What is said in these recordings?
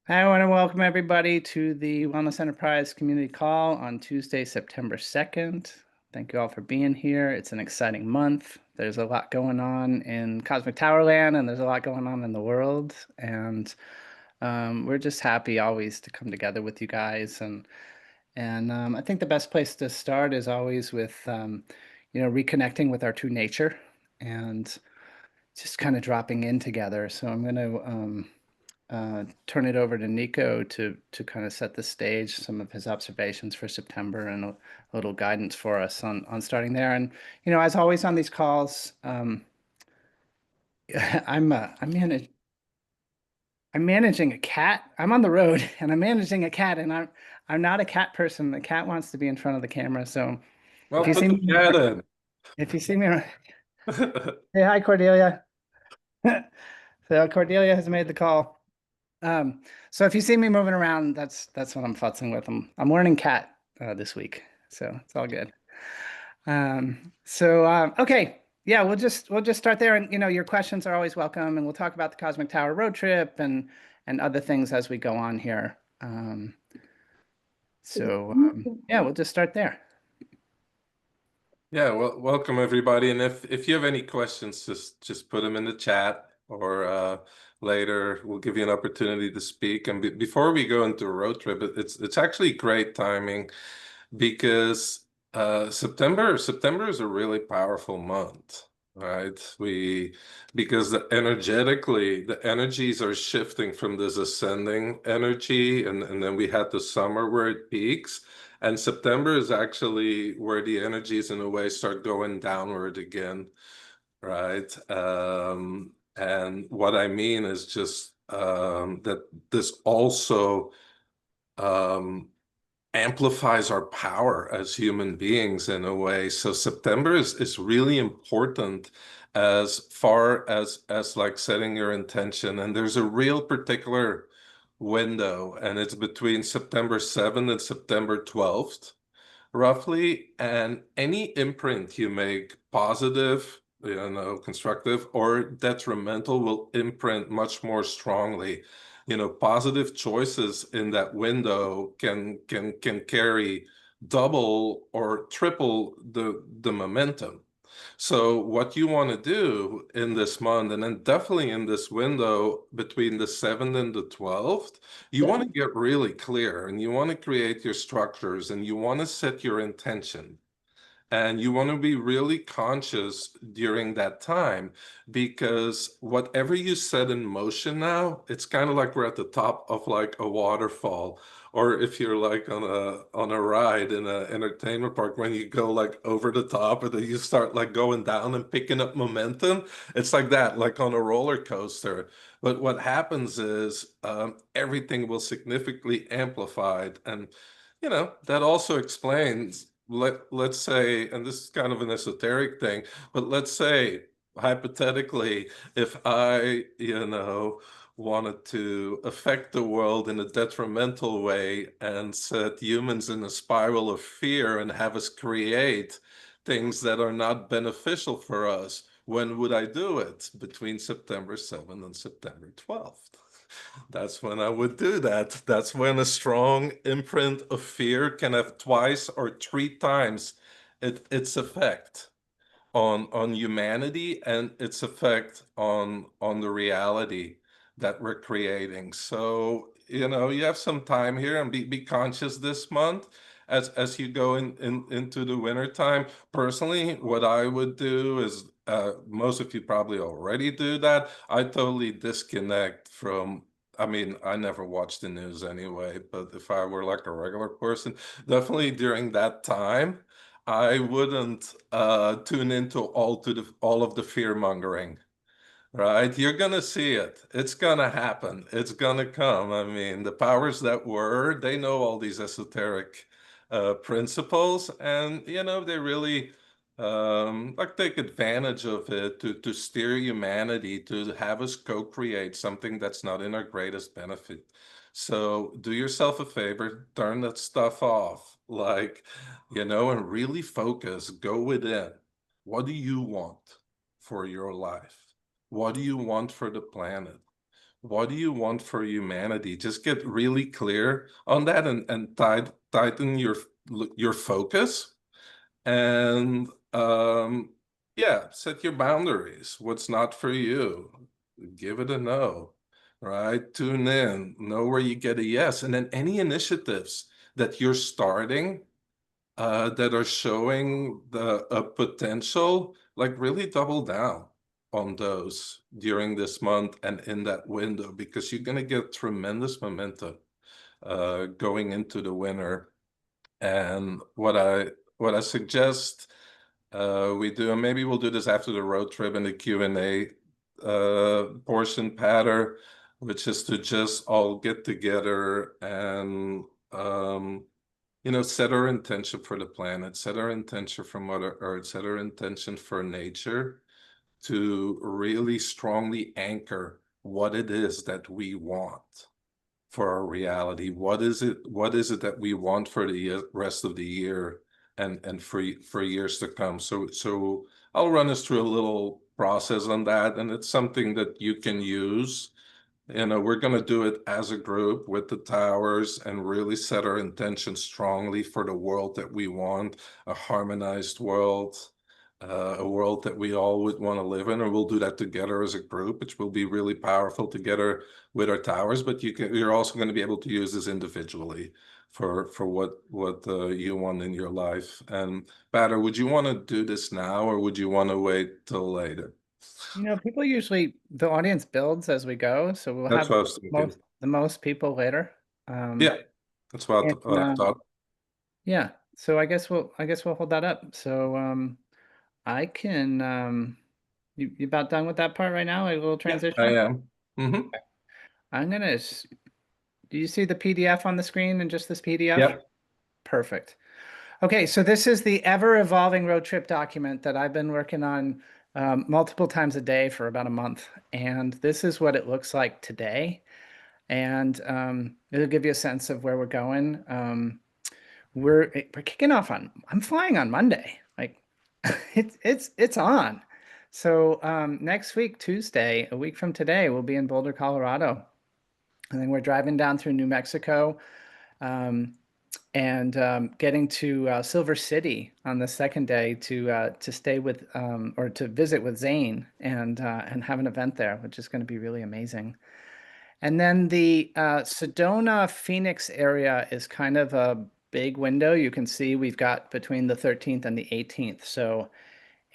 I want to welcome everybody to the Wellness Enterprise Community Call on Tuesday, September 2nd. Thank you all for being here. It's an exciting month. There's a lot going on in Cosmic Tower Land, and there's a lot going on in the world. And we're just happy always to come together with you guys. And I think the best place to start is always with, reconnecting with our true nature and just kind of dropping in together. So I'm going to turn it over to Nico to kind of set the stage, some of his observations for September, and a little guidance for us on starting there. And as always on these calls, I'm managing a cat. I'm on the road and I'm managing a cat, and I'm not a cat person. The cat wants to be in front of the camera, so if Well, you put see the me, cat in. if you see me, say hi, Cordelia. So Cordelia has made the call. So if you see me moving around, that's what I'm futzing with. I'm learning cat this week, so it's all good. Okay, yeah, we'll just start there, and your questions are always welcome, and we'll talk about the Cosmic Tower road trip and other things as we go on here. Yeah, we'll just start there. Yeah, well, welcome everybody. And if you have any questions, just put them in the chat, or later we'll give you an opportunity to speak. And before we go into a road trip, it's actually great timing because September is a really powerful month, right? Because energetically the energies are shifting from this ascending energy, and then we had the summer where it peaks, and September is actually where the energies in a way start going downward again, right? And what I mean is just that this also um, amplifies our power as human beings in a way. So September is really important as far as like setting your intention. And there's a real particular window, and it's between September 7th and September 12th, roughly. And any imprint you make, positive, constructive or detrimental, will imprint much more strongly. Positive choices in that window can carry double or triple the momentum. So what you want to do in this month, and then definitely in this window between the 7th and the 12th, you want to get really clear, and you want to create your structures, and you want to set your intention. And you want to be really conscious during that time, because whatever you set in motion now, it's kind of like we're at the top of like a waterfall. Or if you're like on a ride in an entertainment park, when you go like over the top and then you start like going down and picking up momentum, it's like that, like on a roller coaster. But what happens is everything will significantly amplified. And that also explains, let's say, and this is kind of an esoteric thing, but let's say hypothetically, if I, wanted to affect the world in a detrimental way and set humans in a spiral of fear and have us create things that are not beneficial for us, when would I do it? Between September 7th and September 12th. That's when I would do that. That's when a strong imprint of fear can have twice or three times its effect on humanity, and its effect on the reality that we're creating. So, you have some time here, and be conscious this month as you go into the winter time. Personally, what I would do is, most of you probably already do that. I totally disconnect from, I mean, I never watch the news anyway, but if I were like a regular person, definitely during that time, I wouldn't tune into all of the fear mongering, right? You're gonna see it. It's gonna happen. It's gonna come. I mean, the powers that were, they know all these esoteric principles, and they really like take advantage of it to steer humanity, to have us co-create something that's not in our greatest benefit. So do yourself a favor, turn that stuff off, like, and really focus, go within. What do you want for your life? What do you want for the planet? what do you want for humanity? Just get really clear on that and tighten your focus and yeah, set your boundaries. What's not for you? Give it a no, right? Tune in, know where you get a yes, and then any initiatives that you're starting that are showing the potential, like really double down on those during this month and in that window because you're going to get tremendous momentum going into the winter. And what I suggest we do, and maybe we'll do this after the road trip and the Q&A portion, Patter, which is to just all get together and set our intention for the planet, set our intention for Mother Earth, set our intention for nature to really strongly anchor what it is that we want for our reality. What is it that we want for the rest of the year and for years to come? So I'll run us through a little process on that, and it's something that you can use. We're going to do it as a group with the towers and really set our intention strongly for the world that we want, a harmonized world, a world that we all would want to live in. And we'll do that together as a group, which will be really powerful together with our towers. But you're also going to be able to use this individually for what you want in your life. And Bader, would you want to do this now or would you want to wait till later? People usually the audience builds as we go, so we'll That's have what I was thinking. the most people later. Yeah, that's what, And what I thought. yeah, so I guess we'll hold that up. So I can you about done with that part right now? A little Yeah, I transition. am. Hmm. I'm gonna. Do you see the PDF on the screen and just this PDF? Yep. Perfect. Okay, so this is the ever evolving road trip document that I've been working on multiple times a day for about a month, and this is what it looks like today. And it'll give you a sense of where we're going. We're kicking off on. I'm flying on Monday. Like it's on. So next week, Tuesday, a week from today, we'll be in Boulder, Colorado, and then we're driving down through New Mexico, um, and getting to Silver City on the second day to stay with or to visit with Zane and have an event there, which is going to be really amazing. And then the Sedona Phoenix area is kind of a big window. You can see we've got between the 13th and the 18th. So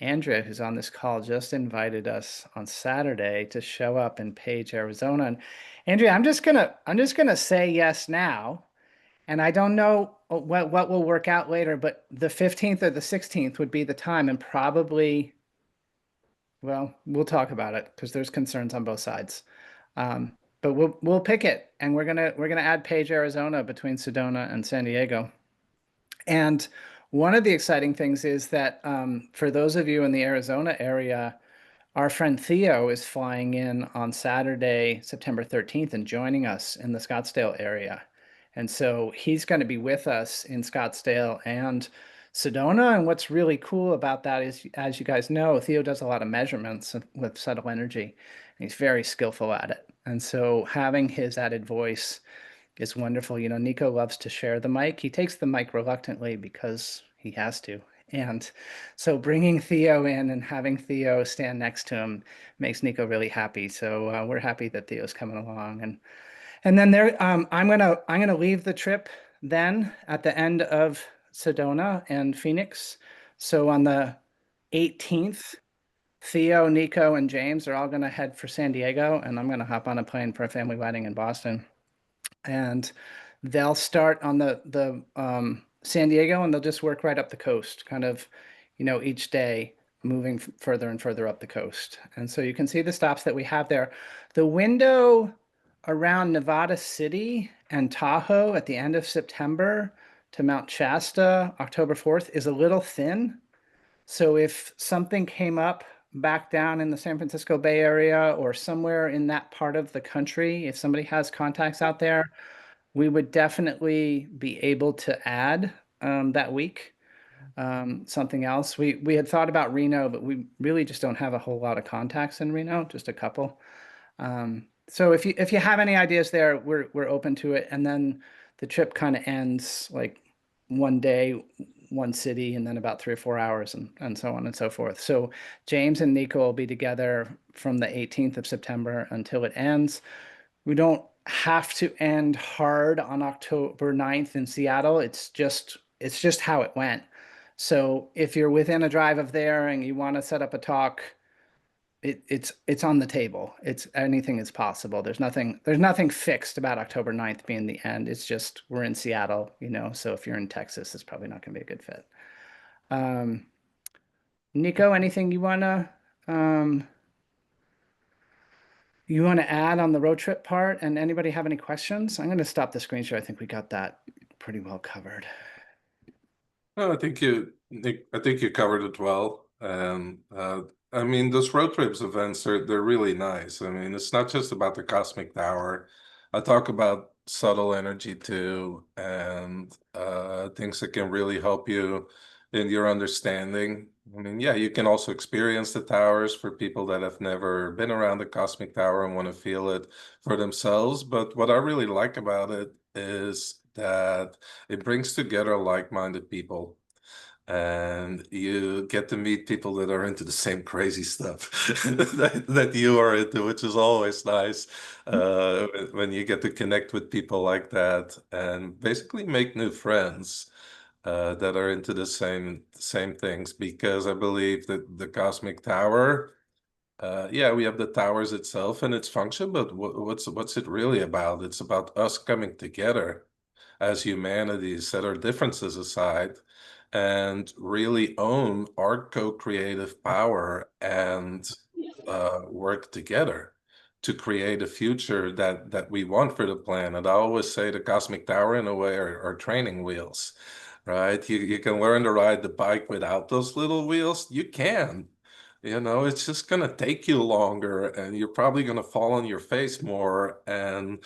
Andrea, who's on this call, just invited us on Saturday to show up in Page, Arizona. And Andrea, I'm just gonna say yes now. And I don't know what will work out later, but the 15th or the 16th would be the time, and probably, well, we'll talk about it because there's concerns on both sides. But we'll pick it, and we're gonna add Page, Arizona between Sedona and San Diego. And one of the exciting things is that for those of you in the Arizona area, our friend Theo is flying in on Saturday, September 13th, and joining us in the Scottsdale area. And so he's going to be with us in Scottsdale and Sedona. And what's really cool about that is, as you guys know, Theo does a lot of measurements with subtle energy, and he's very skillful at it. And so having his added voice is wonderful. Nico loves to share the mic. He takes the mic reluctantly because he has to. And so bringing Theo in and having Theo stand next to him makes Nico really happy. So we're happy that Theo's coming along. And then I'm gonna leave the trip then at the end of Sedona and Phoenix. So on the 18th, Theo, Nico, and James are all gonna head for San Diego, and I'm gonna hop on a plane for a family wedding in Boston. And they'll start on the San Diego, and they'll just work right up the coast, kind of, each day moving further and further up the coast. And so you can see the stops that we have there. The window around Nevada City and Tahoe at the end of September to Mount Shasta, October 4th, is a little thin. So if something came up back down in the San Francisco Bay Area or somewhere in that part of the country, if somebody has contacts out there, we would definitely be able to add that week something else. We had thought about Reno, but we really just don't have a whole lot of contacts in Reno, just a couple. So if you have any ideas there, we're open to it. And then the trip kind of ends like one day, one city, and then about 3 or 4 hours, and so on and so forth. So James and Nico will be together from the 18th of September until it ends. We don't have to end hard on October 9th in Seattle. It's just how it went. So if you're within a drive of there and you want to set up a talk, it's on the table. It's anything is possible. There's nothing fixed about October 9th being the end. It's just we're in Seattle. So if you're in Texas, it's probably not going to be a good fit. Um, Nico, anything um, you want to add on the road trip part? And anybody have any questions? I'm going to stop the screen share. I think we got that pretty well covered. No, I think you covered it well. And I mean, those road trips events they're really nice. I mean, it's not just about the cosmic tower. I talk about subtle energy too, and things that can really help you in your understanding. I mean, yeah, you can also experience the towers for people that have never been around the cosmic tower and want to feel it for themselves. But what I really like about it is that it brings together like-minded people, and you get to meet people that are into the same crazy stuff that you are into, which is always nice when you get to connect with people like that and basically make new friends that are into the same things. Because I believe that the cosmic tower, yeah, we have the towers itself and its function, but what's it really about? It's about us coming together as humanity, set our differences aside, and really own our co-creative power and work together to create a future that we want for the planet. I always say the cosmic tower, in a way, are training wheels, right? You can learn to ride the bike without those little wheels. You can. It's just going to take you longer, and you're probably going to fall on your face more. And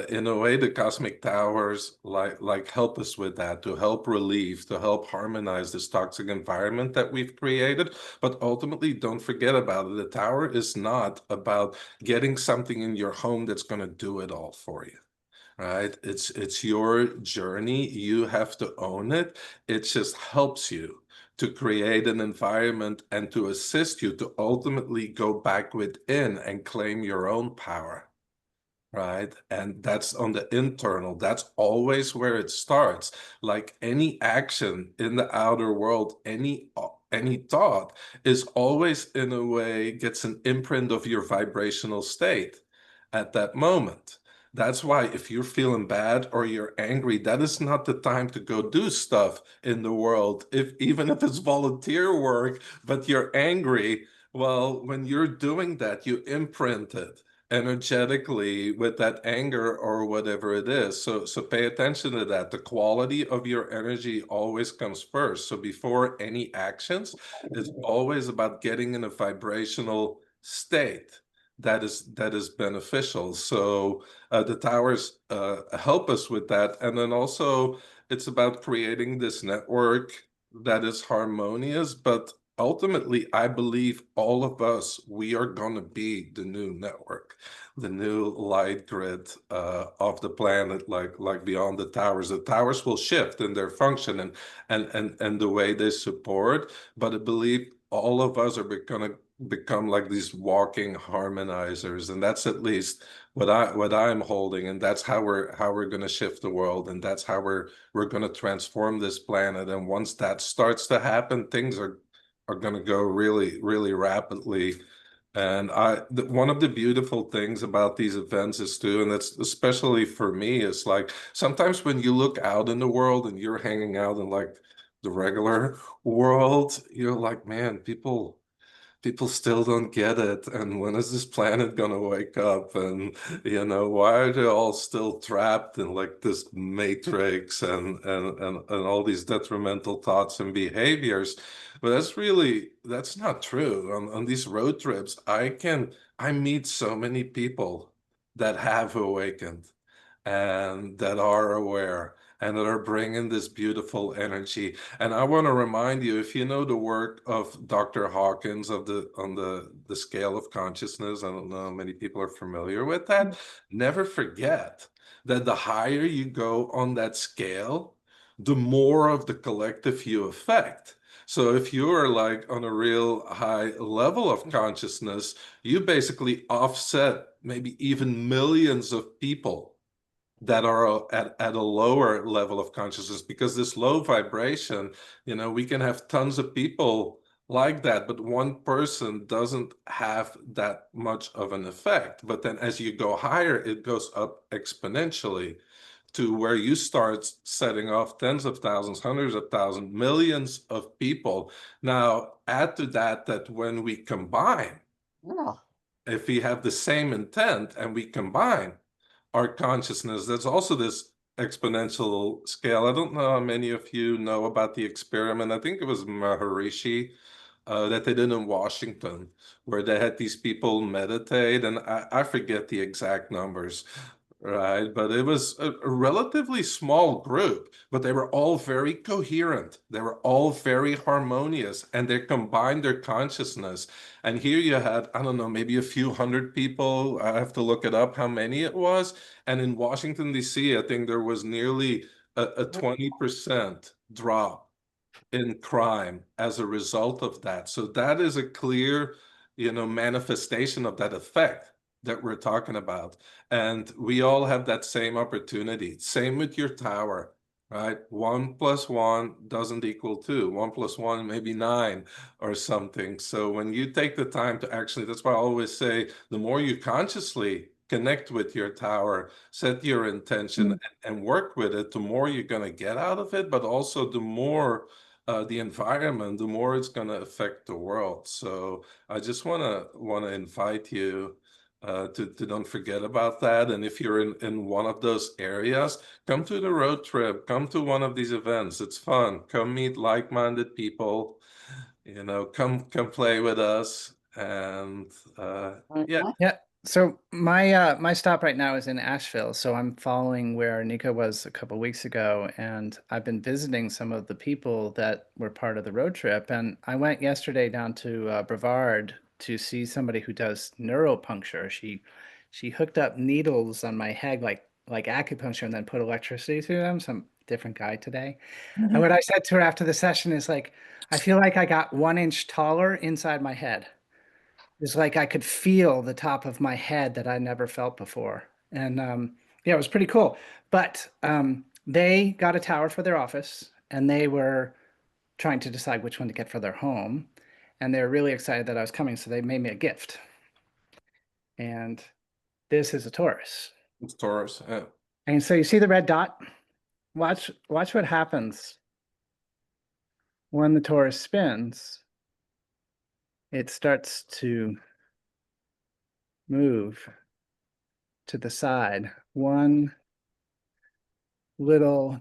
in a way, the cosmic towers like help us with that, to help relieve, to help harmonize this toxic environment that we've created. But ultimately, don't forget about it. The tower is not about getting something in your home that's going to do it all for you. Right? It's your journey. You have to own it. It just helps you to create an environment and to assist you to ultimately go back within and claim your own power. Right? And that's on the internal. That's always where it starts. Like any action in the outer world, any thought is always, in a way, gets an imprint of your vibrational state at that moment. That's why if you're feeling bad or you're angry, that is not the time to go do stuff in the world, if even if it's volunteer work, but you're angry. Well, when you're doing that, you imprint it energetically with that anger or whatever it is. So pay attention to that. The quality of your energy always comes first. So before any actions, it's always about getting in a vibrational state that is beneficial. So the towers help us with that. And then also it's about creating this network that is harmonious, but ultimately, I believe all of us, we are going to be the new network, the new light grid of the planet, like beyond the towers. The towers will shift in their function and the way they support, but I believe all of us are going to become like these walking harmonizers, and that's at least what I'm holding, and that's how we're going to shift the world, and that's how we're going to transform this planet. And once that starts to happen, things are going to go really, really rapidly. And one of the beautiful things about these events is too, and that's especially for me, is like sometimes when you look out in the world and you're hanging out in like the regular world, you're like, man, people still don't get it. And when is this planet gonna wake up? And why are they all still trapped in like this matrix and all these detrimental thoughts and behaviors? But that's not true. On these road trips, I meet so many people that have awakened. and that are aware and that are bringing this beautiful energy. And I want to remind you, if you know the work of Dr. Hawkins of the on the scale of consciousness, I don't know how many people are familiar with that. Never forget that the higher you go on that scale, the more of the collective you affect. So if you're like on a real high level of consciousness, you basically offset maybe even millions of people that are at a lower level of consciousness, because this low vibration, we can have tons of people like that, but one person doesn't have that much of an effect. But then as you go higher, it goes up exponentially to where you start setting off tens of thousands, hundreds of thousands, millions of people. Now, add to that that when we combine, if we have the same intent and we combine our consciousness, there's also this exponential scale. I don't know how many of you know about the experiment. I think it was Maharishi that they did in Washington, where they had these people meditate, and I forget the exact numbers, right? But it was a relatively small group, but they were all very coherent. They were all very harmonious, and they combined their consciousness. And here you had, I don't know, maybe a few hundred people. I have to look it up how many it was. And in Washington, D.C., I think there was nearly a 20% drop in crime as a result of that. So that is a clear, manifestation of that effect that we're talking about. And we all have that same opportunity. Same with your tower, right? 1 plus 1 doesn't equal 2. 1 plus 1 maybe 9 or something. So when you take the time to actually, that's why I always say, the more you consciously connect with your tower, set your intention and work with it, the more you're going to get out of it, but also the more the environment, the more it's going to affect the world. So I just want to invite you to don't forget about that. And if you're in one of those areas, come to the road trip, come to one of these events. It's fun. Come meet like-minded people. Come play with us. And yeah, Yeah. So my stop right now is in Asheville. So I'm following where Nico was a couple weeks ago, and I've been visiting some of the people that were part of the road trip. And I went yesterday down to Brevard to see somebody who does neuropuncture. She hooked up needles on my head like acupuncture and then put electricity through them. Some different guy today. And what I said to her after the session is like, I feel like I got 1 inch taller inside my head. It's like I could feel the top of my head that I never felt before. And yeah, it was pretty cool. But they got a tower for their office and they were trying to decide which one to get for their home. And they were really excited that I was coming, so they made me a gift. And this is a Taurus. it's Taurus. Yeah. And so you see the red dot? Watch what happens when the Taurus spins. It starts to move to the side, one little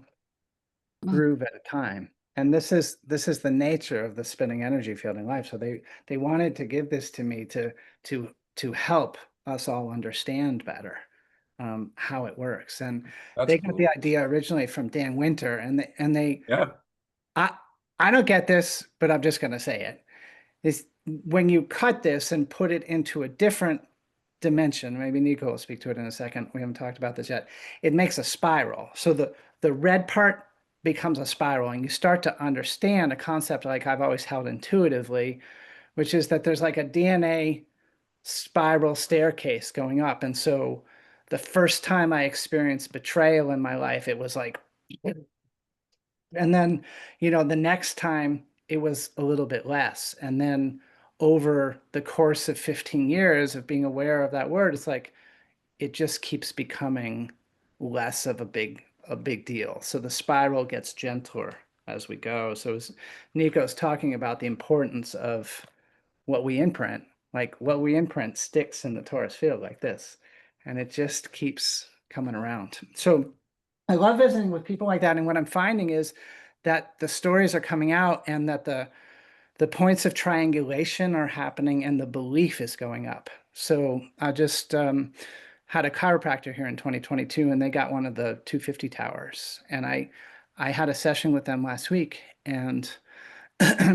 groove at a time. And this is the nature of the spinning energy field in life. So they wanted to give this to me to help us all understand better how it works. And That's they got the cool. idea originally from Dan Winter, and they Yeah, I I don't get this, but I'm just going to say it. Is when you cut this and put it into a different dimension, maybe Nico will speak to it in a second. We haven't talked about this yet. It makes a spiral. So the red part becomes a spiral, and you start to understand a concept like I've always held intuitively, which is that there's like a DNA spiral staircase going up. And so the first time I experienced betrayal in my life, it was like, and then, the next time it was a little bit less. And then over the course of 15 years of being aware of that word, it's like it just keeps becoming less of a big deal. So the spiral gets gentler as we go. So as Nico's talking about the importance of what we imprint, like what we imprint sticks in the torus field like this, and it just keeps coming around. So I love visiting with people like that. And what I'm finding is that the stories are coming out and that the points of triangulation are happening and the belief is going up. So I just had a chiropractor here in 2022, and they got one of the 250 towers. And I had a session with them last week, and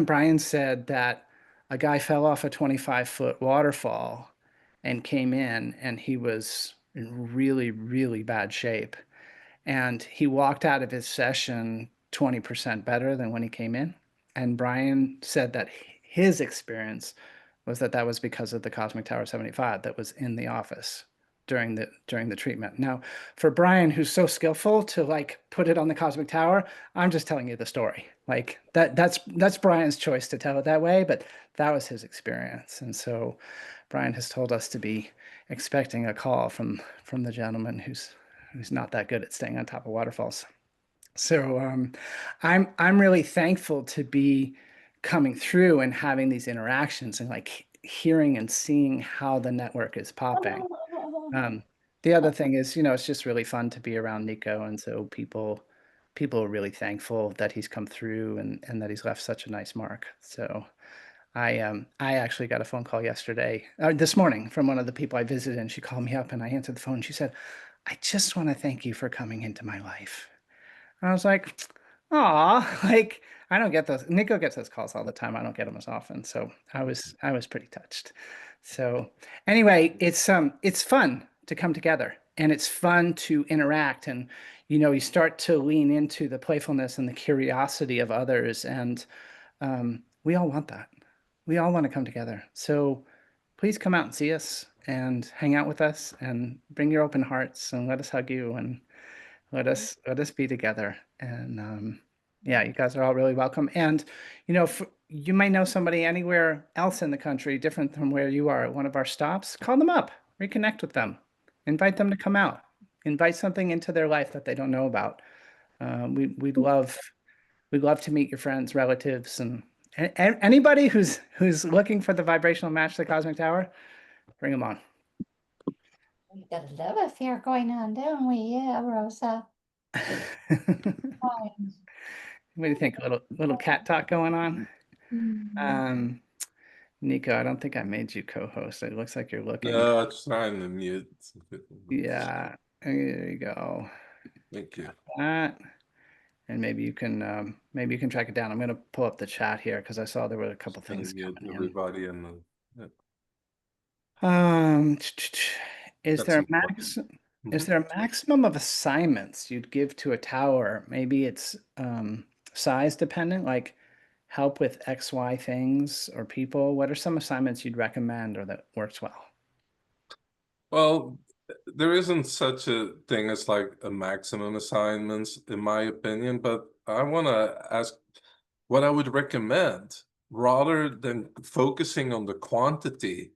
Brian said that a guy fell off a 25-foot waterfall and came in, and he was in really, really bad shape. And he walked out of his session 20% better than when he came in. And Brian said that his experience was that that was because of the Cosmic Tower 75 that was in the office during the treatment. Now, for Brian, who's so skillful to like put it on the Cosmic Tower, I'm just telling you the story. Like that's Brian's choice to tell it that way, but that was his experience. And so Brian has told us to be expecting a call from the gentleman who's not that good at staying on top of waterfalls. So I'm really thankful to be coming through and having these interactions and like hearing and seeing how the network is popping. Um, the other thing is, it's just really fun to be around Nico, and so people are really thankful that he's come through and that he's left such a nice mark. So I actually got a phone call yesterday, this morning, from one of the people I visited, and she called me up and I answered the phone. And she said, "I just want to thank you for coming into my life." And I was like, "Aw, like I don't get those. Nico gets those calls all the time. I don't get them as often." So I was pretty touched. So anyway, it's fun to come together and it's fun to interact, and you start to lean into the playfulness and the curiosity of others, and we all want that. We all want to come together. So please come out and see us and hang out with us and bring your open hearts and let us hug you and let us be together. And yeah, you guys are all really welcome. And you might know somebody anywhere else in the country different from where you are at one of our stops. Call them up, reconnect with them, invite them to come out, invite something into their life that they don't know about. We'd love to meet your friends, relatives, and anybody who's looking for the vibrational match to the Cosmic Tower. Bring them on. We got a love affair going on, don't we? Yeah, Rosa. Fine. What do you think? A little cat talk going on? Mhm. Um, Nico, I don't think I made you co-host. It looks like you're looking. No, it's trying to mute. Yeah, there you go. Thank you. That, and maybe you can track it down. I'm gonna pull up the chat here because I saw there were a couple Just trying to things mute coming in. everybody and yeah, Um, is got there a some max? questions. Is Mhm. there a maximum of assignments you'd give to a tower? Maybe it's size dependent, like help with XY things or people. What are some assignments you'd recommend or that works well? Well, there isn't such a thing as like a maximum assignments, in my opinion, but I want to ask what I would recommend rather than focusing on the quantity,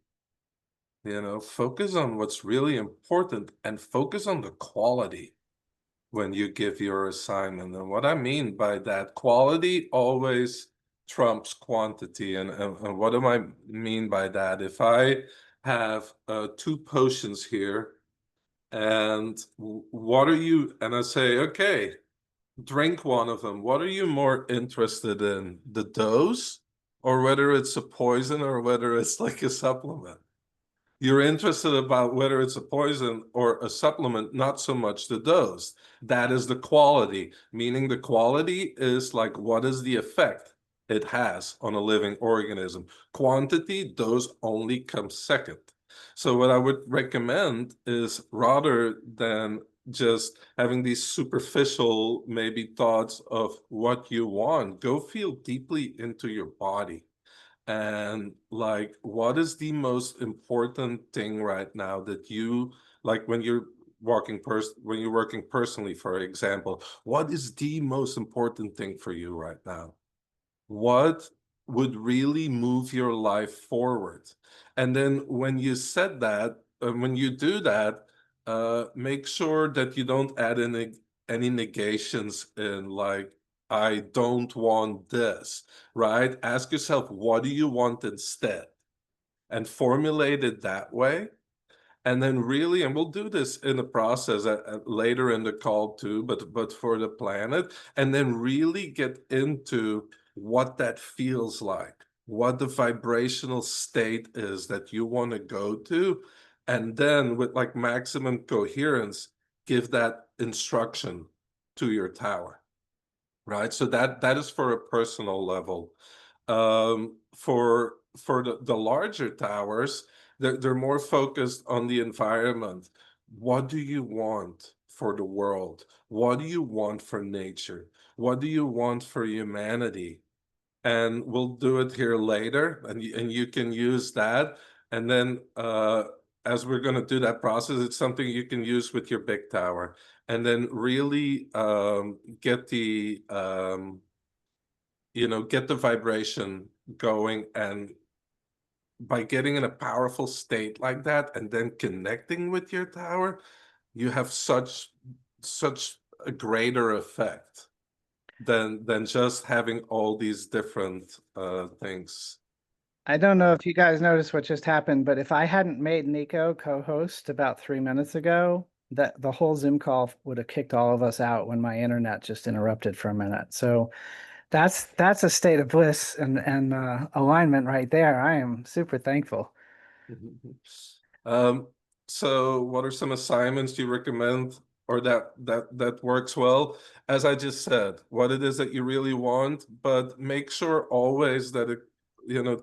focus on what's really important and focus on the quality when you give your assignment. And what I mean by that, quality always trumps quantity. And what do I mean by that? If I have two potions here, and what are you, and I say, okay, drink one of them. What are you more interested in, the dose, or whether it's a poison or whether it's like a supplement? You're interested about whether it's a poison or a supplement, not so much the dose. That is the quality, meaning the quality is like what is the effect it has on a living organism. Quantity, dose only comes second. So what I would recommend is rather than just having these superficial maybe thoughts of what you want, go feel deeply into your body and like what is the most important thing right now that you like when you're when you're working personally, for example, what is the most important thing for you right now? What would really move your life forward? And then when you said that, when you do that, make sure that you don't add any negations in like, I don't want this, right? Ask yourself, what do you want instead? And formulate it that way. And then really, and we'll do this in the process later in the call too, but for the planet, and then really get into what that feels like, what the vibrational state is that you want to go to, and then with like maximum coherence, give that instruction to your tower, right? So that is for a personal level. For the larger towers, they're more focused on the environment. What do you want for the world? What do you want for nature? What do you want for humanity? And we'll do it here later, and you can use that. And then as we're going to do that process, it's something you can use with your big tower, and then really get the get the vibration going. And by getting in a powerful state like that and then connecting with your tower, you have such a greater effect than just having all these different things. I don't know if you guys noticed what just happened, but if I hadn't made Nico co-host about 3 minutes ago, that the whole Zoom call would have kicked all of us out when my internet just interrupted for a minute. So that's a state of bliss and alignment right there. I am super thankful. Um, so what are some assignments you recommend or that works well? As I just said, what it is that you really want, but make sure always that it,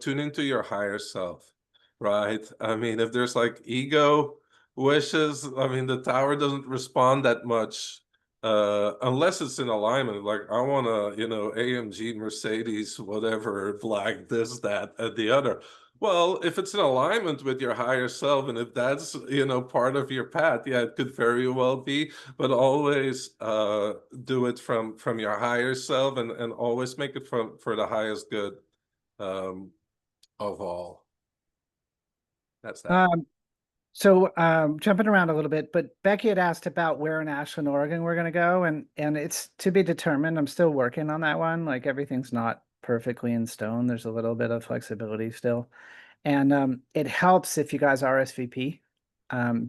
tune into your higher self, right? I mean, if there's like ego wishes, I mean, the tower doesn't respond that much unless it's in alignment. Like I want a, AMG, Mercedes, whatever, black, this, that, and the other. Well, if it's in alignment with your higher self, and if that's, part of your path, yeah, it could very well be, but always do it from your higher self, and always make it for the highest good of all. That's that. So jumping around a little bit, but Becky had asked about where in Ashland, Oregon we're going to go, and it's to be determined. I'm still working on that one. Like everything's not perfectly in stone. There's a little bit of flexibility still. And it helps if you guys RSVP,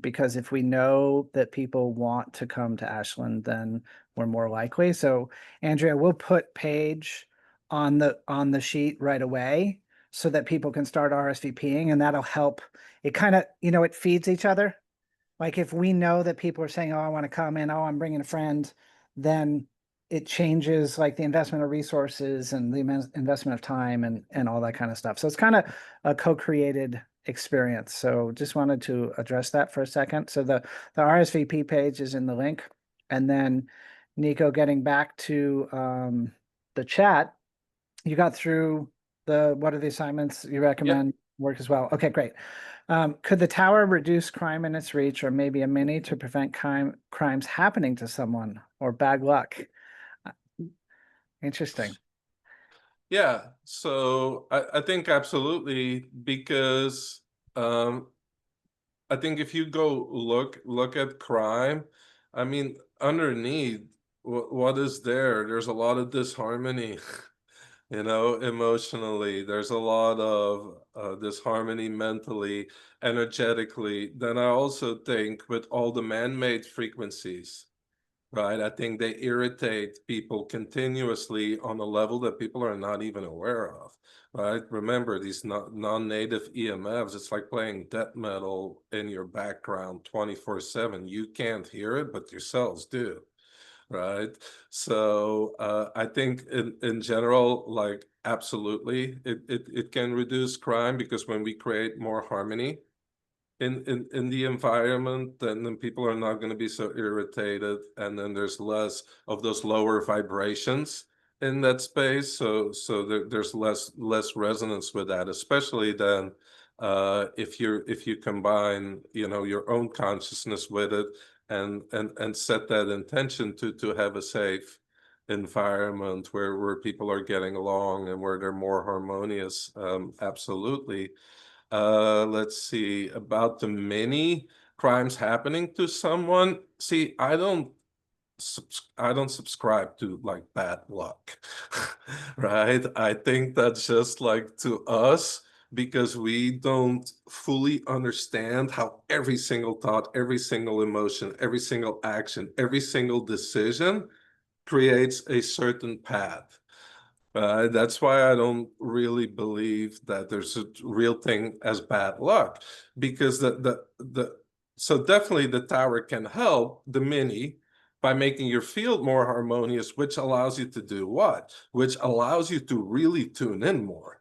because if we know that people want to come to Ashland, then we're more likely. So Andrea, we'll put Paige on the sheet right away so that people can start RSVPing, and that'll help. It kind of, it feeds each other. Like if we know that people are saying, "Oh, I want to come in. Oh, I'm bringing a friend," then it changes like the investment of resources and the investment of time and all that kind of stuff. So it's kind of a co-created experience. So just wanted to address that for a second. So the RSVP page is in the link, and then Nico, getting back to the chat, you got through what are the assignments you recommend work as well? Okay, great. Could the tower reduce crime in its reach, or maybe a mini to prevent crimes happening to someone or bad luck? Interesting. Yeah, so I think absolutely, because I think if you go look at crime, I mean, underneath what is there? There's a lot of disharmony, emotionally. There's a lot of disharmony mentally, energetically. Then I also think with all the man-made frequencies, right? I think they irritate people continuously on a level that people are not even aware of, right? Remember, these non-native EMFs, it's like playing death metal in your background 24/7. You can't hear it, but your cells do, right? So I think in general, like absolutely, it can reduce crime, because when we create more harmony in the environment, then people are not going to be so irritated, and then there's less of those lower vibrations in that space. So there's less resonance with that, especially then if you combine your own consciousness with it, and set that intention to have a safe environment where people are getting along and where they're more harmonious. Absolutely. Let's see, about the many crimes happening to someone. See, I don't subscribe to like bad luck, right? I think that's just like to us, because we don't fully understand how every single thought, every single emotion, every single action, every single decision creates a certain path. That's why I don't really believe that there's a real thing as bad luck, because so definitely the tower can help the mini by making your field more harmonious, which allows you to do what? Which allows you to really tune in more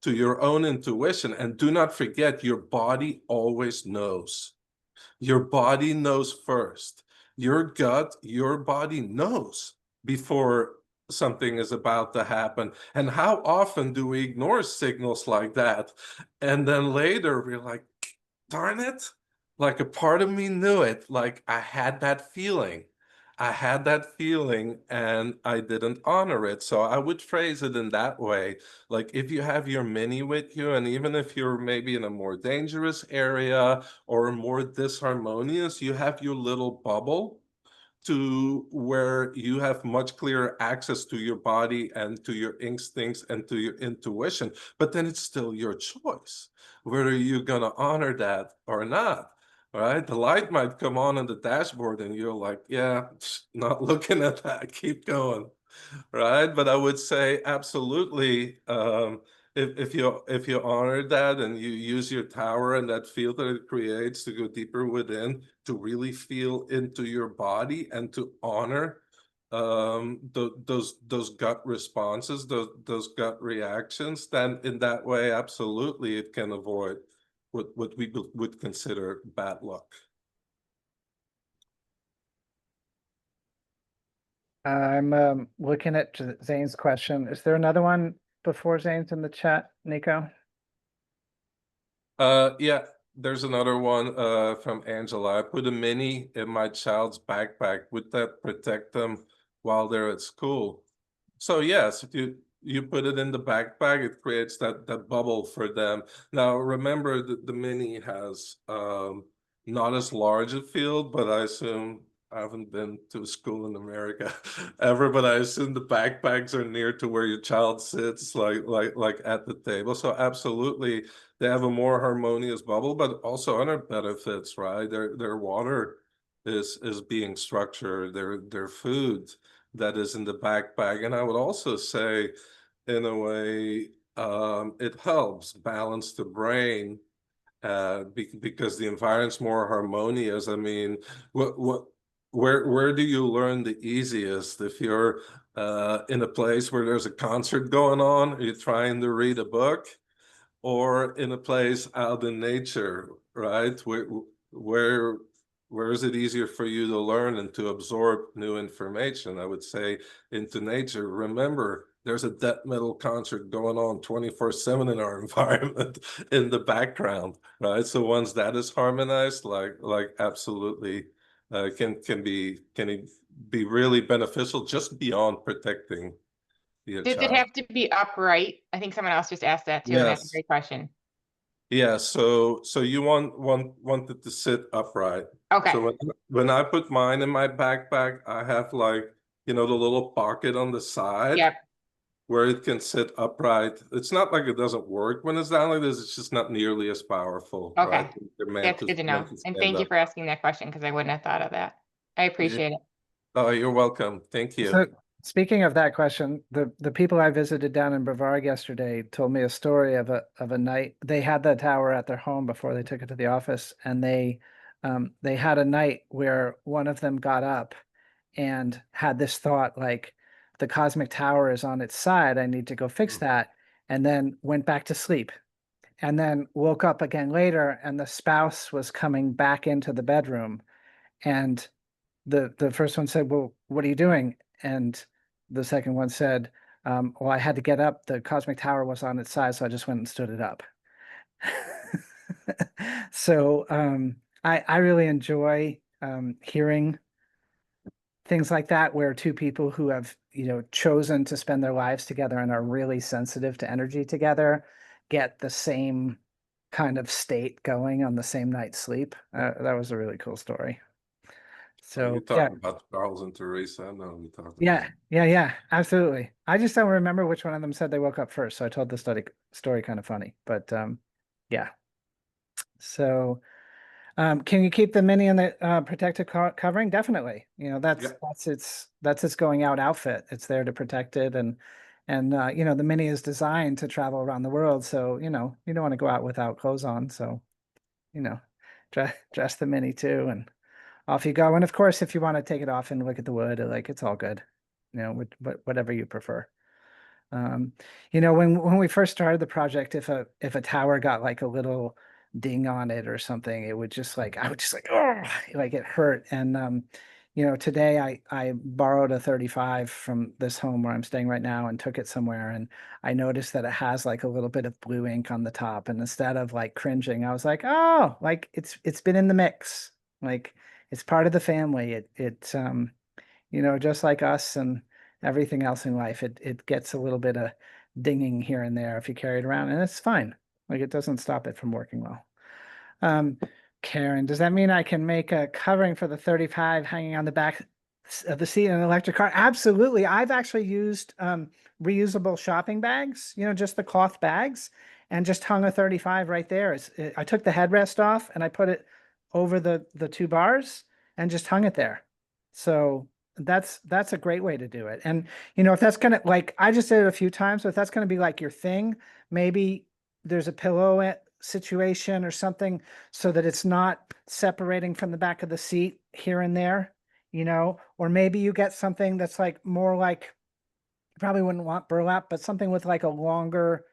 to your own intuition. And do not forget, your body always knows. Your body knows first. Your gut, your body knows before something is about to happen. And how often do we ignore signals like that? And then later we're like, darn it, like a part of me knew it. Like I had that feeling. I had that feeling and I didn't honor it. So I would phrase it in that way. Like if you have your mini with you, and even if you're maybe in a more dangerous area or more disharmonious, you have your little bubble to where you have much clearer access to your body and to your instincts and to your intuition. But then it's still your choice whether you're going to honor that or not. Right? The light might come on the dashboard and you're like, yeah, not looking at that, keep going. Right? But I would say absolutely, if you honor that and you use your tower and that field that it creates to go deeper within, to really feel into your body and to honor those gut responses, those gut reactions, then in that way, absolutely, it can avoid what we would consider bad luck. I'm looking at Zane's question. Is there another one before Zane's in the chat, Nico? Yeah, there's another one from Angela. I put a mini in my child's backpack. Would that protect them while they're at school? So yes, if you put it in the backpack, it creates that bubble for them. Now remember that the mini has not as large a field, but I assume I haven't been to a school in America ever, but I assume the backpacks are near to where your child sits, like at the table. So absolutely, they have a more harmonious bubble, but also other benefits, right? Their water is being structured, their food that is in the backpack. And I would also say, in a way, it helps balance the brain because the environment's more harmonious. I mean, where do you learn the easiest? If you're in a place where there's a concert going on, you're trying to read a book, or in a place out in nature, right? Where where is it easier for you to learn and to absorb new information? I would say into nature. Remember, there's a death metal concert going on 24/7 in our environment in the background, right? So once that is harmonized, like absolutely can be really beneficial just beyond protecting your Does it child. have to be upright? I think someone else just asked that too, and that's a Yes. great question. Yeah, so you wanted to sit upright. Okay, So when I put mine in my backpack, I have like, the little pocket on the side yep, where it can sit upright. It's not like it doesn't work when it's down like this, it's just not nearly as powerful, right? okay. They're meant That's to good to know. And stand thank you up. for asking that question because I wouldn't have thought of that. I Yeah. appreciate it. Oh, you're welcome. Thank you. So speaking of that question, the people I visited down in Brevard yesterday told me a story of a night they had the tower at their home before they took it to the office, and they had a night where one of them got up and had this thought like, the cosmic tower is on its side, I need to go fix that, and then went back to sleep, and then woke up again later, and the spouse was coming back into the bedroom, and the first one said, "Well, what are you doing?" And the second one said, "Well, I had to get up. The cosmic tower was on its side, so I just went and stood it up." So I really enjoy hearing things like that, where two people who have chosen to spend their lives together and are really sensitive to energy together get the same kind of state going on the same night's sleep. That was a really cool story. So you're So yeah, talking about Charles and Teresa. I know we talked yeah, about. yeah, absolutely. I just don't remember which one of them said they woke up first, so I told the story kind of funny. But yeah. So can you keep the mini in the protective covering? Definitely. Yeah. That's its going out outfit. It's there to protect it, and And you know, the Mini is designed to travel around the world, so you know, you don't want to go out without clothes on. So, you know, dress the Mini too, and off you go. And of course, if you want to take it off and look at the wood, like it's all good. You know, whatever you prefer. Um, you know, when we first started the project, if a tower got like a little ding on it or something, it would just like I would just like oh, like it hurt. And you know, today I borrowed a 35 from this home where I'm staying right now and took it somewhere, and I noticed that it has like a little bit of blue ink on the top. And instead of like cringing, I was like, oh, like it's been in the mix, like it's part of the family. It you know, just like us and everything else in life, it gets a little bit of dinging here and there if you carry it around, and it's fine. Like it doesn't stop it from working well. Um, Karen, does that mean I can make a covering for the 35 hanging on the back of the seat in an electric car? Absolutely. I've actually used reusable shopping bags, you know, just the cloth bags, and just hung a 35 right there. I took the headrest off and I put it over the two bars and just hung it there. So that's a great way to do it. And you know, if that's gonna like I just did it a few times, but if that's gonna be like your thing, maybe there's a pillow situation or something so that it's not separating from the back of the seat here and there, you know, or maybe you get something that's like more like you probably wouldn't want burlap, but something with like a longer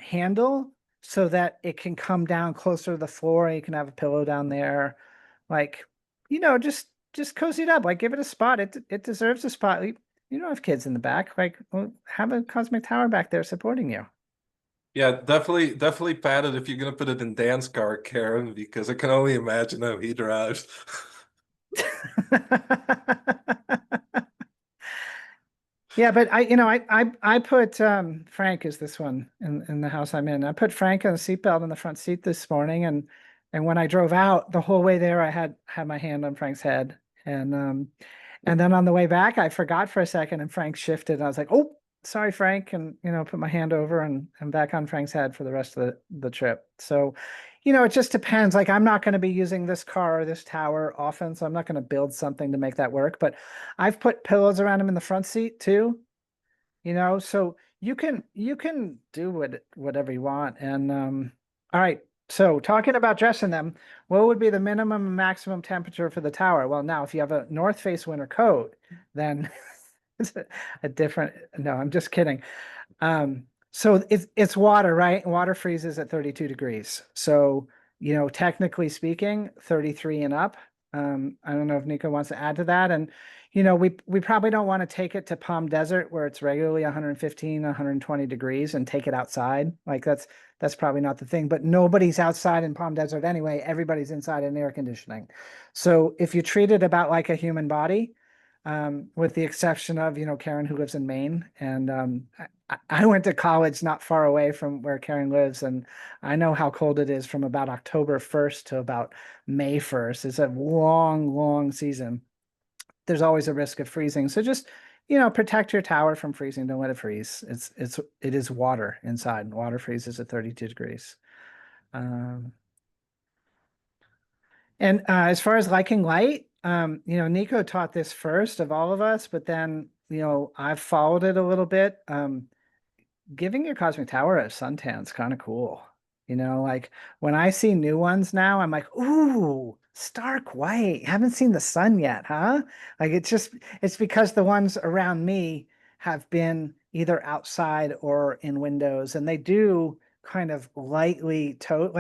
handle so that it can come down closer to the floor and you can have a pillow down there. Like, you know, just cozy it up. Like give it a spot. It deserves a spot. You don't have kids in the back. Like well, have a cosmic tower back there supporting you. Yeah, definitely pat it if you're gonna put it in Dan's car, Karen, because I can only imagine how he drives. Yeah, but you know, I put Frank is this one in the house I'm in. I put Frank on the seatbelt in the front seat this morning, and when I drove out the whole way there, I had my hand on Frank's head, and then on the way back, I forgot for a second, and Frank shifted, and I was like, oh, sorry, Frank, and you know, put my hand over and back on Frank's head for the rest of the trip. So, you know, it just depends. Like, I'm not going to be using this car or this tower often, so I'm not going to build something to make that work. But I've put pillows around him in the front seat too, you know, so you can do whatever you want. And all right. So talking about dressing them, what would be the minimum and maximum temperature for the tower? Well, now if you have a North Face winter coat, then it's a different, no, I'm just kidding. So it's water, right? Water freezes at 32 degrees. So, you know, technically speaking, 33 and up. I don't know if Nico wants to add to that. And, you know, we probably don't want to take it to Palm Desert where it's regularly 115, 120 degrees and take it outside. Like that's probably not the thing, but nobody's outside in Palm Desert anyway. Everybody's inside in air conditioning. So if you treat it about like a human body, with the exception of, you know, Karen who lives in Maine. And I went to college not far away from where Karen lives, and I know how cold it is from about October 1st to about May 1st. It's a long, long season. There's always a risk of freezing. So just, you know, protect your tower from freezing. Don't let it freeze. It is water inside, and water freezes at 32 degrees. And as far as liking light, you know, Nico taught this first of all of us, but then, you know, I've followed it a little bit. Giving your cosmic tower a suntan is kind of cool. You know, like when I see new ones now, I'm like, ooh, stark white. Haven't seen the sun yet, huh? Like it's because the ones around me have been either outside or in windows, and they do kind of lightly toast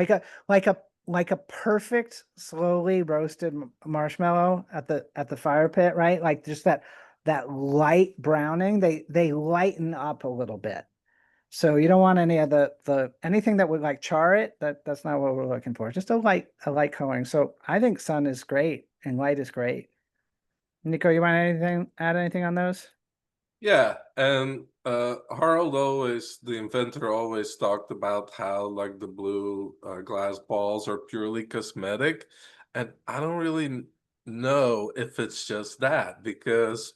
like a perfect slowly roasted marshmallow at the fire pit, right? Like just that light browning, they lighten up a little bit. So you don't want any of the anything that would like char it. That's not what we're looking for. Just a light coloring. So I think sun is great and light is great. Nico, you want add anything on those? Yeah, and Harold always, the inventor, always talked about how like the blue glass balls are purely cosmetic, and I don't really know if it's just that because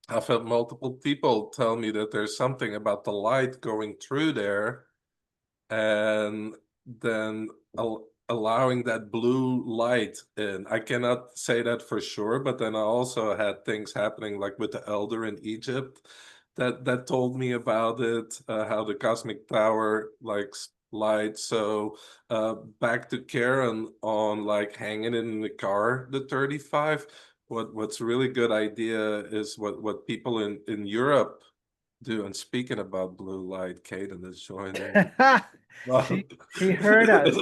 I've had multiple people tell me that there's something about the light going through there and then allowing that blue light in. I cannot say that for sure, but then I also had things happening like with the elder in Egypt that told me about it, how the cosmic tower likes light. So back to Karen on like hanging it in the car, the 35. What's a really good idea is what people in Europe do. And speaking about blue light, Kaden is joining. She heard us.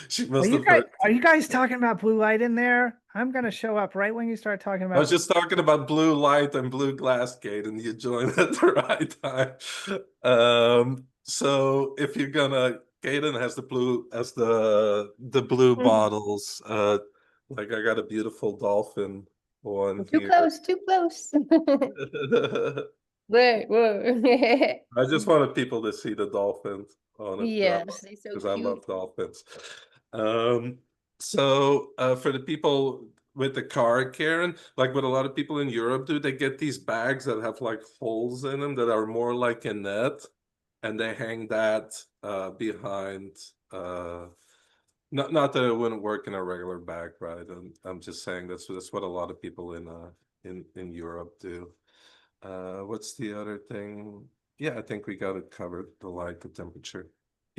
She must have heard. Are you guys talking about blue light in there? I'm gonna show up right when you start talking I about. was just talking about blue light and blue glass, Kate, and you joined at the right time. So if you're gonna, Kaden has the blue bottles. Like I got a beautiful dolphin one Too here. close, too close. Whoa, whoa. I just wanted people to see the dolphins on it. Yes, they're so Because I cute. love dolphins. So for the people with the car, Karen, like what a lot of people in Europe do, they get these bags that have like holes in them that are more like a net, and they hang that behind. Not that it wouldn't work in a regular bag, right? And I'm just saying that's what a lot of people in Europe do. What's the other thing? Yeah, I think we got it covered. The light, the temperature.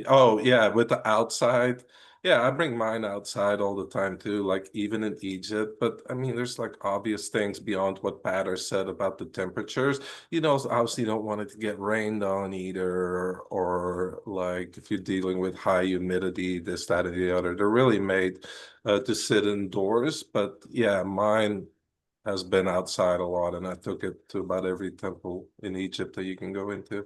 Oh yeah, with the outside. Yeah, I bring mine outside all the time too, like even in Egypt. But I mean, there's like obvious things beyond what Patter said about the temperatures. You know, obviously you don't want it to get rained on either, or like if you're dealing with high humidity, this, that, and the other. They're really made to sit indoors. But yeah, mine has been outside a lot, and I took it to about every temple in Egypt that you can go into.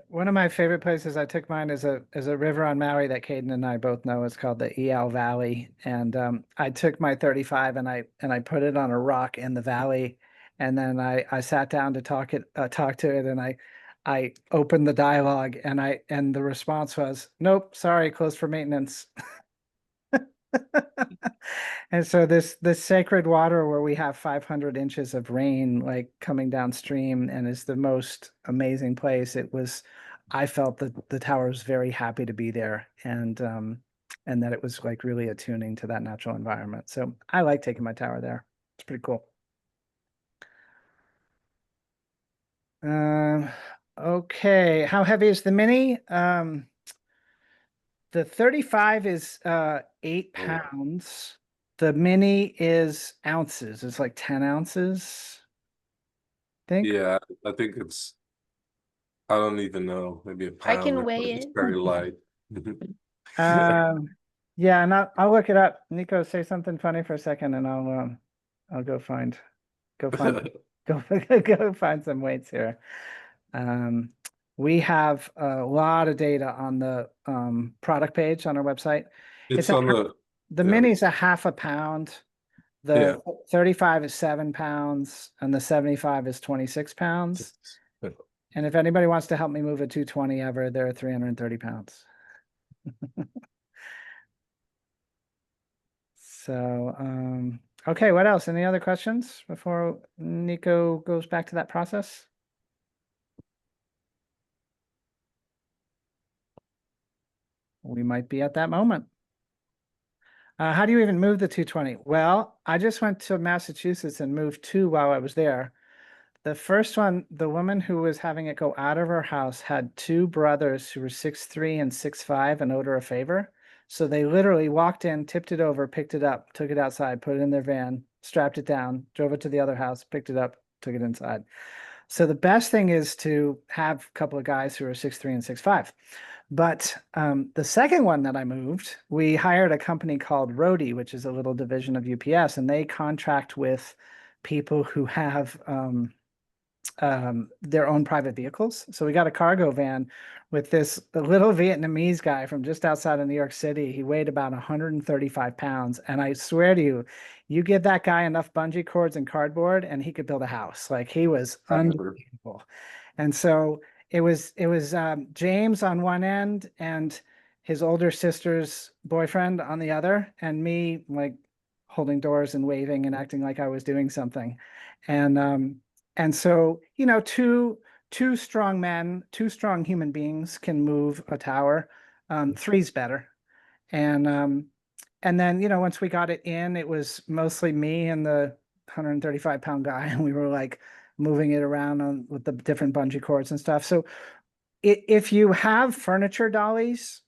One of my favorite places I took mine is a river on Maui that Caden and I both know. It's called the EL Valley, and I took my 35 and I put it on a rock in the valley, and then I sat down to talk to it, and I opened the dialogue, and the response was, "Nope, sorry, closed for maintenance." And so this sacred water where we have 500 inches of rain like coming downstream and is the most amazing place. I felt that the tower was very happy to be there, and that it was like really attuning to that natural environment. So I like taking my tower there. It's pretty cool. Okay, how heavy is the mini? The 35 is 8 pounds. The mini is ounces. It's like 10 ounces, I think. Yeah, I think I don't even know, maybe a I pound. can Or weigh it's it. very light. Yeah, and I'll look it up. Nico, say something funny for a second, and I'll go find go go find some weights here. We have a lot of data on the product page on our website. It's on The yeah. mini's a half a pound. The 35 is 7 pounds, and the 75 is 26 pounds. And if anybody wants to help me move a 220 ever, they're 330 pounds. So, okay, what else? Any other questions before Nico goes back to that process? We might be at that moment. How do you even move the 220? Well, I just went to Massachusetts and moved 2 while I was there. The first one, the woman who was having it go out of her house had 2 brothers who were 6'3" and 6'5" and owed her a favor. So they literally walked in, tipped it over, picked it up, took it outside, put it in their van, strapped it down, drove it to the other house, picked it up, took it inside. So the best thing is to have a couple of guys who are 6'3" and 6'5". But the second one that I moved, we hired a company called Roadie, which is a little division of UPS, and they contract with people who have their own private vehicles. So we got a cargo van with this little Vietnamese guy from just outside of New York City. He weighed about 135 pounds. And I swear to you, you give that guy enough bungee cords and cardboard and he could build a house. Like he was unbelievable. And so it was James on one end and his older sister's boyfriend on the other, and me like holding doors and waving and acting like I was doing something. And so, you know, two strong men, 2 strong human beings can move a tower. 3's better. And then, you know, once we got it in, it was mostly me and the 135-pound guy, and we were like moving it around on with the different bungee cords and stuff. So if you have furniture dollies,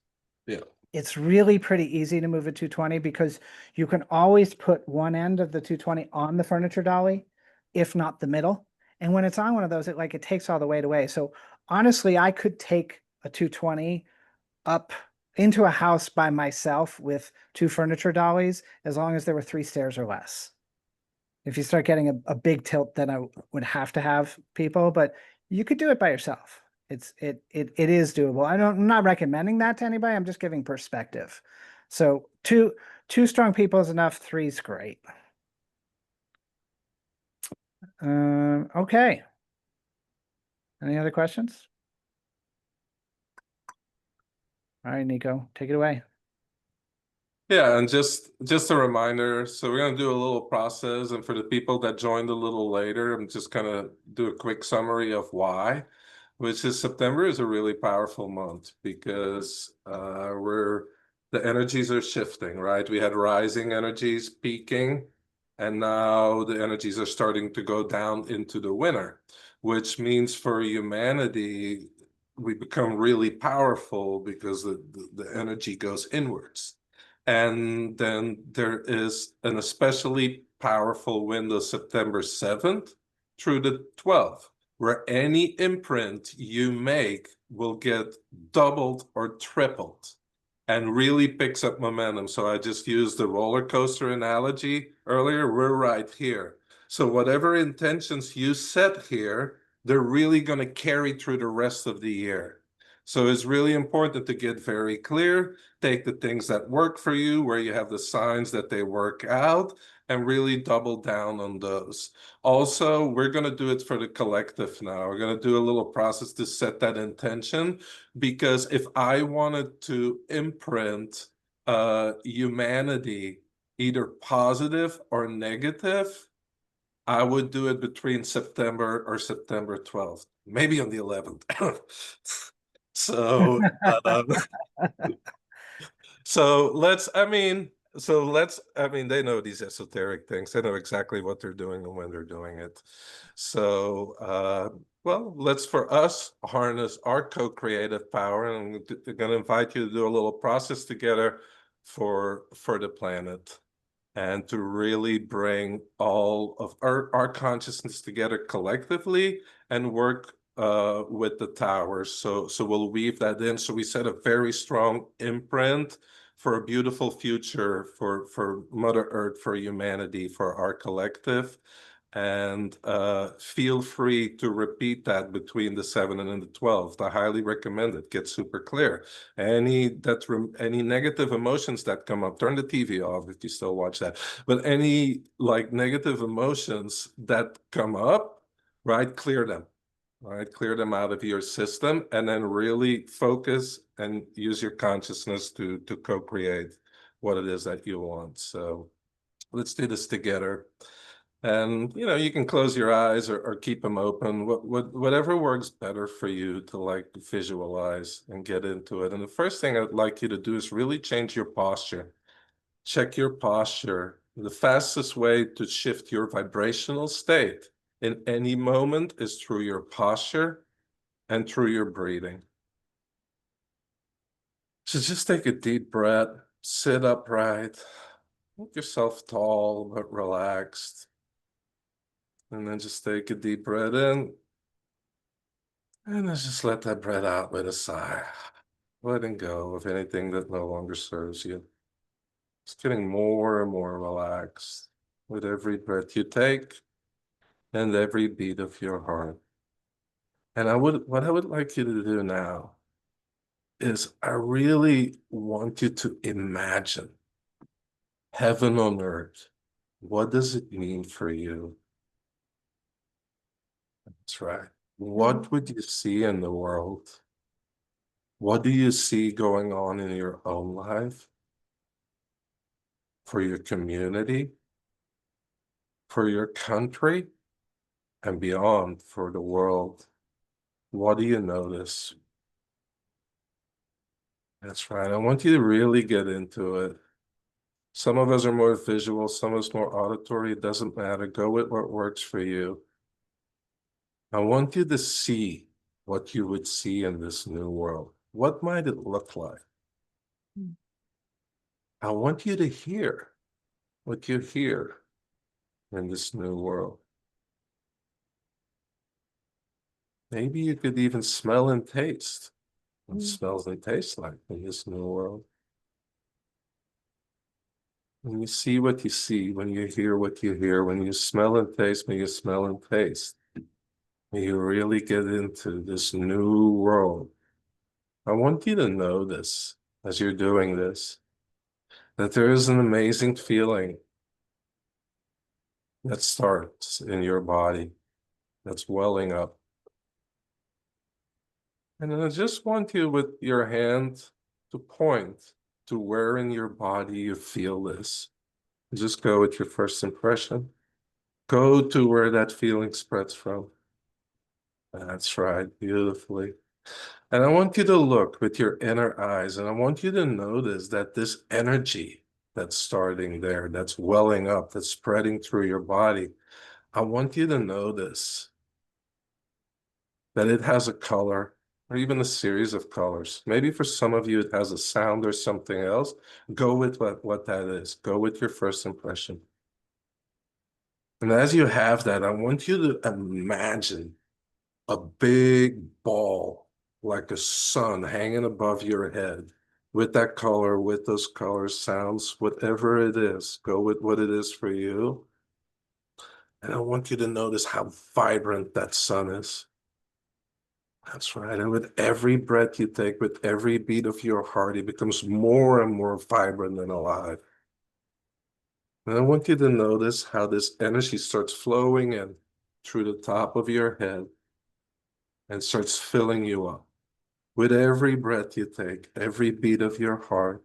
Yeah. it's really pretty easy to move a 220 because you can always put one end of the 220 on the furniture dolly, if not the middle. And when it's on one of those, it takes all the weight away. So honestly, I could take a 220 up into a house by myself with 2 furniture dollies as long as there were 3 stairs or less. If you start getting a big tilt, then I would have to have people, but you could do it by yourself. It is doable. I'm not recommending that to anybody. I'm just giving perspective. So two strong people is enough. 3 is great. Okay. Any other questions? All right, Nico, take it away. Yeah, and just a reminder, so we're gonna do a little process, and for the people that joined a little later, I'm just gonna do a quick summary of why, which is September is a really powerful month because the energies are shifting, right? We had rising energies peaking, and now the energies are starting to go down into the winter, which means for humanity, we become really powerful because the energy goes inwards. And then there is an especially powerful window September 7th through the 12th, where any imprint you make will get doubled or tripled and really picks up momentum. So I just used the roller coaster analogy earlier. We're right here. So whatever intentions you set here, they're really going to carry through the rest of the year. So it's really important to get very clear, take the things that work for you, where you have the signs that they work out, and really double down on those. Also, we're going to do it for the collective now. We're going to do a little process to set that intention, because if I wanted to imprint humanity, either positive or negative, I would do it between September or September 12th, maybe on the 11th. So, they know these esoteric things. They know exactly what they're doing and when they're doing it. So, well, let's, for us, harness our co-creative power. And I'm going to invite you to do a little process together for the planet, and to really bring all of our consciousness together collectively and work with the towers. So we'll weave that in. So we set a very strong imprint for a beautiful future for Mother Earth, for humanity, for our collective. And feel free to repeat that between the 7th and the 12th. I highly recommend it. Get super clear. Any negative emotions that come up, turn the TV off if you still watch that. But any negative emotions that come up, right, clear them. Right, clear them out of your system, and then really focus and use your consciousness to co-create what it is that you want. So let's do this together. And you can close your eyes or keep them open, whatever works better for you to visualize and get into it. And the first thing I'd like you to do is really change your posture. Check your posture. The fastest way to shift your vibrational state in any moment is through your posture and through your breathing. So just take a deep breath, sit upright, make yourself tall but relaxed. And then just take a deep breath in. And then just let that breath out with a sigh. Letting go of anything that no longer serves you. Just getting more and more relaxed with every breath you take and every beat of your heart. And what I would like you to do now is I really want you to imagine heaven on earth. What does it mean for you? That's right. What would you see in the world? What do you see going on in your own life? For your community? For your country? And beyond, for the world? What do you notice? That's right. I want you to really get into it. Some of us are more visual, some of us more auditory. It doesn't matter. Go with what works for you. I want you to see what you would see in this new world. What might it look like? I want you to hear what you hear in this new world. Maybe you could even smell and taste what smells and tastes like in this new world. When you see what you see, when you hear what you hear, when you smell and taste, when you smell and taste, when you really get into this new world, I want you to know this as you're doing this, that there is an amazing feeling that starts in your body, that's welling up. And I just want you with your hand to point to where in your body you feel this. Just go with your first impression. Go to where that feeling spreads from. That's right, beautifully. And I want you to look with your inner eyes, and I want you to notice that this energy that's starting there, that's welling up, that's spreading through your body, I want you to notice that it has a color or even a series of colors. Maybe for some of you, it has a sound or something else. Go with what that is. Go with your first impression. And as you have that, I want you to imagine a big ball like a sun hanging above your head with that color, with those colors, sounds, whatever it is. Go with what it is for you. And I want you to notice how vibrant that sun is. That's right. And with every breath you take, with every beat of your heart, it becomes more and more vibrant and alive. And I want you to notice how this energy starts flowing in through the top of your head and starts filling you up. With every breath you take, every beat of your heart,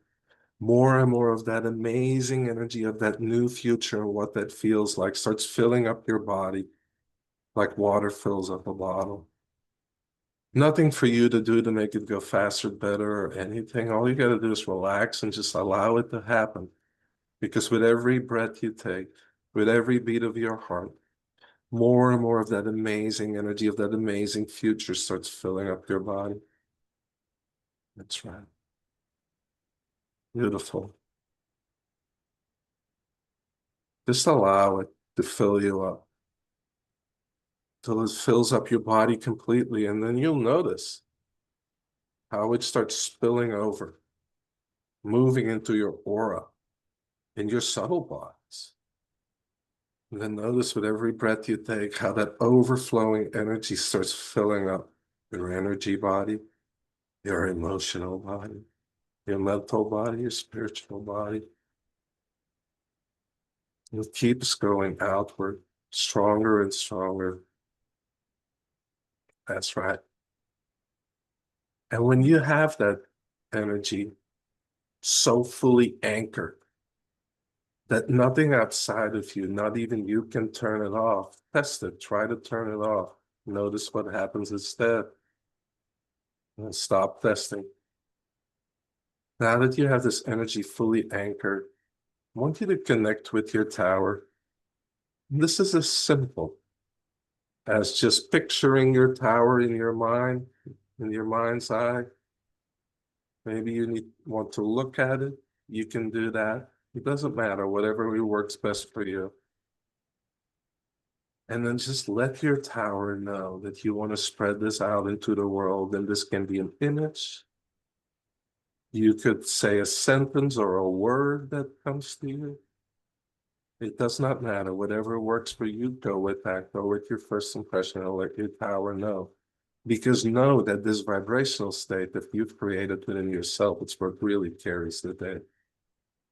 more and more of that amazing energy of that new future and what that feels like starts filling up your body like water fills up a bottle. Nothing for you to do to make it go faster, better, or anything. All you got to do is relax and just allow it to happen. Because with every breath you take, with every beat of your heart, more and more of that amazing energy, of that amazing future starts filling up your body. That's right. Beautiful. Just allow it to fill you up till it fills up your body completely. And then you'll notice how it starts spilling over, moving into your aura, in your subtle bodies. And then notice with every breath you take how that overflowing energy starts filling up your energy body, your emotional body, your mental body, your spiritual body. It keeps going outward, stronger and stronger. That's right. And when you have that energy so fully anchored that nothing outside of you, not even you, can turn it off, test it, try to turn it off. Notice what happens instead. And stop testing. Now that you have this energy fully anchored, I want you to connect with your tower. This is as simple as just picturing your tower in your mind, in your mind's eye. Maybe you want to look at it. You can do that. It doesn't matter, whatever works best for you. And then just let your tower know that you want to spread this out into the world. And this can be an image. You could say a sentence or a word that comes to you. It does not matter. Whatever works for you, go with that. Go with your first impression and let your tower know. Because know that this vibrational state that you've created within yourself, it's what really carries the day.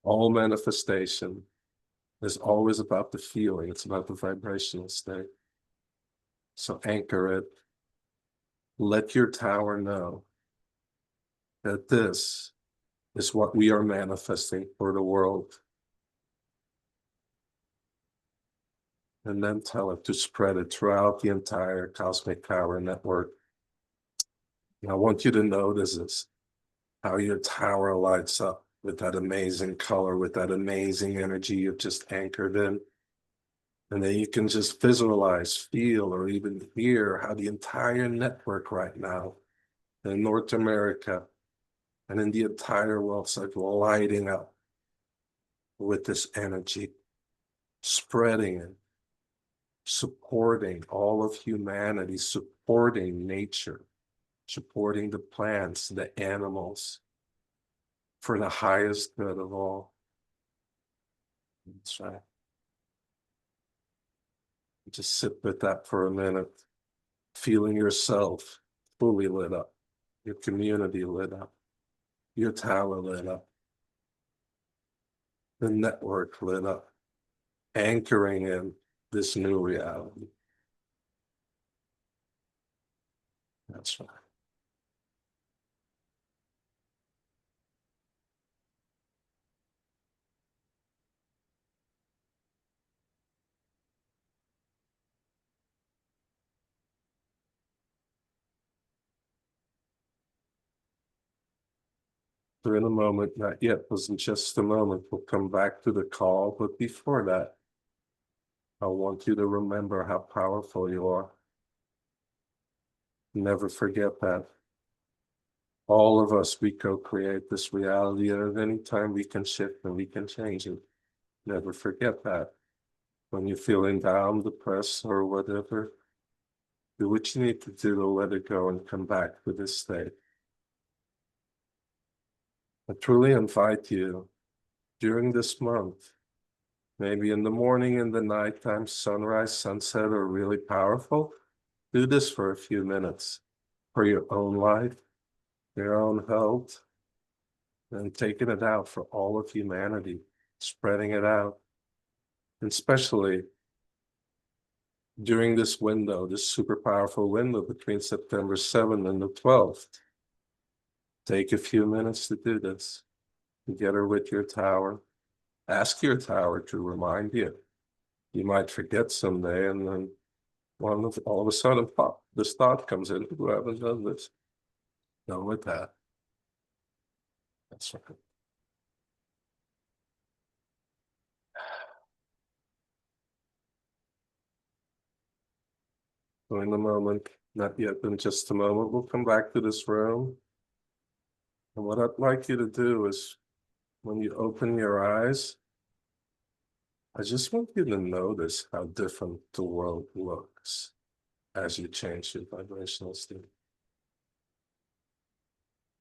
All manifestation is always about the feeling. It's about the vibrational state. So anchor it. Let your tower know that this is what we are manifesting for the world. And then tell it to spread it throughout the entire cosmic tower network. And I want you to notice this, how your tower lights up with that amazing color, with that amazing energy you've just anchored in. And then you can just visualize, feel, or even hear how the entire network right now in North America and in the entire world is like lighting up with this energy, spreading it, supporting all of humanity, supporting nature, supporting the plants, the animals, for the highest good of all. That's right. Just sit with that for a minute, feeling yourself fully lit up, your community lit up, your tower lit up, the network lit up, anchoring in this new reality. That's right. So in a moment, not yet, wasn't just a moment, we'll come back to the call, but before that, I want you to remember how powerful you are. Never forget that. All of us, we co-create this reality, and at any time we can shift and we can change it. Never forget that. When you're feeling down, depressed, or whatever, do what you need to do to let it go and come back to this state. I truly invite you during this month, maybe in the morning, in the nighttime, sunrise, sunset are really powerful. Do this for a few minutes for your own life, your own health, and taking it out for all of humanity, spreading it out. And especially during this window, this super powerful window between September 7th and the 12th. Take a few minutes to do this. Together with your tower. Ask your tower to remind you. You might forget someday, and then all of a sudden, pop, this thought comes in. Who haven't done this? Go with that. That's right. So in a moment, not yet, in just a moment, we'll come back to this room. And what I'd like you to do is, when you open your eyes, I just want you to notice how different the world looks as you change your vibrational state.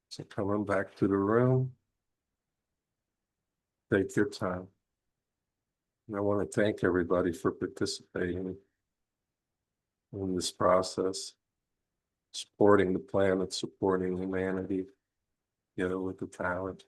So coming back to the room, take your time. And I want to thank everybody for participating in this process, supporting the planet, supporting humanity, with the talent.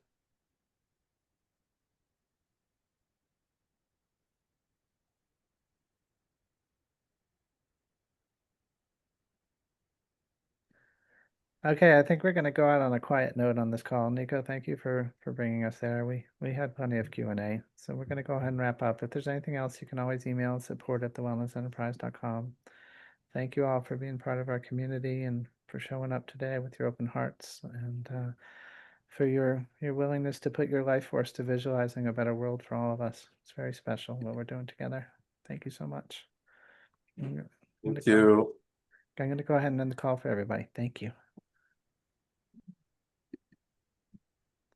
Okay, I think we're going to go out on a quiet note on this call. Nico, thank you for bringing us there. We had plenty of Q&A, so we're going to go ahead and wrap up. If there's anything else, you can always email support@thewellnessenterprise.com. Thank you all for being part of our community and for showing up today with your open hearts and for your willingness to put your life force to visualizing a better world for all of us. It's very special what we're doing together. Thank you so much. Thank you. I'm going to go ahead and end the call for everybody. Thank you.